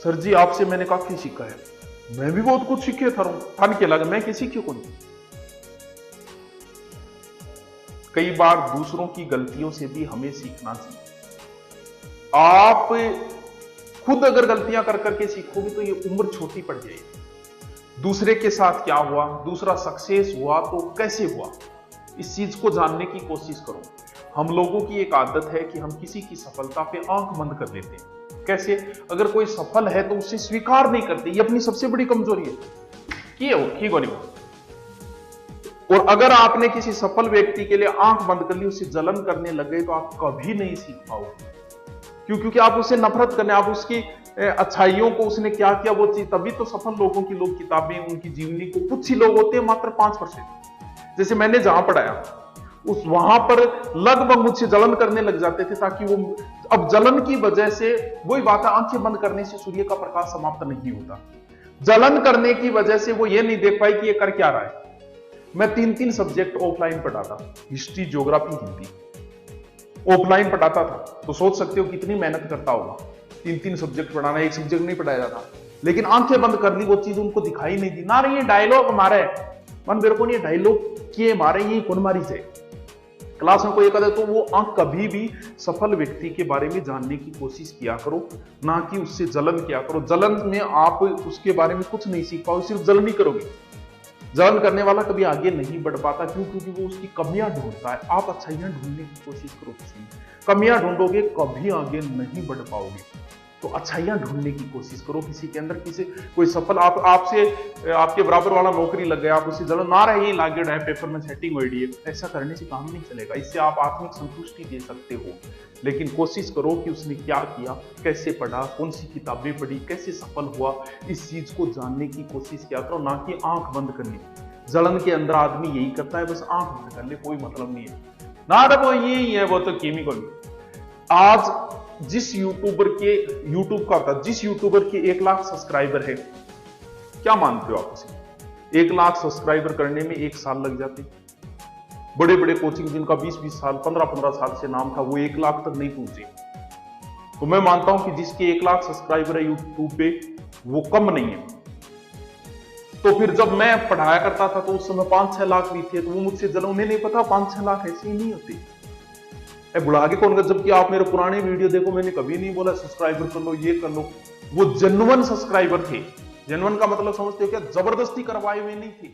Sir जी आपसे मैंने काफी सीखा है। मैं भी बहुत कुछ सीखे थान के लगा मैं किसी क्यों नहीं। कई बार दूसरों की गलतियों से भी हमें सीखना चाहिए। आप खुद अगर गलतियां कर करके सीखोगे तो ये उम्र छोटी पड़ जाएगी। दूसरे के साथ क्या हुआ, दूसरा सक्सेस हुआ तो कैसे हुआ, इस चीज को जानने की कोशिश करो। हम लोगों की एक आदत है कि हम किसी की सफलता पे आंख बंद कर लेते हैं। कैसे? अगर कोई सफल है तो उसे स्वीकार नहीं करते, ये अपनी सबसे बड़ी कमजोरी है कि वो ठीक हो नहीं। और अगर आपने किसी सफल व्यक्ति के लिए आंख बंद कर ली, उससे जलन करने लग गए तो आप कभी नहीं सीख पाओगे। क्यों? क्योंकि आप उससे नफरत करने, आप उसकी अच्छाइयों को, उसने क्या किया वो चीज, तभी तो सफल लोगों की लोग किताबें, उनकी जीवनी को, कुछ ही लोग होते हैं मात्र 5%। जैसे मैंने जहां पढ़ाया उस वहां पर लगभग मुझसे जलन करने लग जाते थे, ताकि वो, अब जलन की वजह से वही बात है, आंखें बंद करने से सूर्य का प्रकाश समाप्त नहीं होता। जलन करने की वजह से वो ये नहीं देख पाई कि ये कर क्या रहा है। मैं 3-3 सब्जेक्ट ऑफलाइन पढ़ाता, हिस्ट्री, ज्योग्राफी, हिंदी ऑफलाइन पढ़ाता था। तो सोच सकते हो कितनी मेहनत करता होगा 3-3 सब्जेक्ट पढ़ाना, एक सब्जेक्ट नहीं पढ़ाया जाता। लेकिन आंखें बंद कर ली, वो चीज उनको दिखाई नहीं दी ना। ये डायलॉग मारे मन मेरे को नहीं, डायलॉग किए मारे, ये कौन मारी से क्लास में कोई एक तो वो आंख, कभी भी सफल व्यक्ति के बारे में जानने की कोशिश किया करो, ना कि उससे जलन किया करो। जलन में आप उसके बारे में कुछ नहीं सीख पाओगे, सिर्फ जलन ही करोगे। जलन करने वाला कभी आगे नहीं बढ़ पाता। क्यों? क्योंकि वो उसकी कमियां ढूंढता है। आप अच्छाइयां ढूंढने की कोशिश करो, कमियां ढूंढोगे कभी आगे नहीं बढ़ पाओगे। तो अच्छाइयां ढूंढने की कोशिश करो किसी के अंदर। किसी कोई सफल आपसे आपके बराबर वाला नौकरी लग गया, आप उसे जलन ना रहे लागे रहे, पेपर में सेटिंग हो रही है, ऐसा करने से काम नहीं चलेगा। इससे आप आत्मिक संतुष्टि दे सकते हो, लेकिन कोशिश करो कि उसने क्या किया, कैसे पढ़ा, कौन सी किताबें पढ़ी, कैसे सफल हुआ, इस चीज को जानने की कोशिश किया करो, ना कि आंख बंद करने। जलन के अंदर आदमी यही करता है, बस आंख बंद कर ले, कोई मतलब नहीं है ना। वो यही है, वो तो केमिकल। आज जिस यूट्यूबर के, यूट्यूब का होता, जिस यूट्यूबर के 1 लाख सब्सक्राइबर है, क्या मानते हो आप उसे? 1 लाख सब्सक्राइबर करने में 1 साल लग जाते। बड़े बड़े कोचिंग जिनका 20-20 साल, 15-15 साल से नाम था, वो 1 लाख तक नहीं पहुंचे। तो मैं मानता हूं कि जिसके 1 लाख सब्सक्राइबर है यूट्यूब पे, वो कम नहीं है। तो फिर जब मैं पढ़ाया करता था तो उस समय 5-6 लाख भी थे, तो वो मुझसे जलन, उन्हें नहीं पता 5-6 लाख ऐसे ही नहीं होते। बुढ़ा के कौन कर, जबकि आप मेरे पुराने वीडियो देखो, मैंने कभी नहीं बोला सब्सक्राइबर कर लो, ये कर लो। वो जेन्युइन सब्सक्राइबर थे। जेन्युइन का मतलब समझते हो क्या? जबरदस्ती करवाए हुए नहीं थे।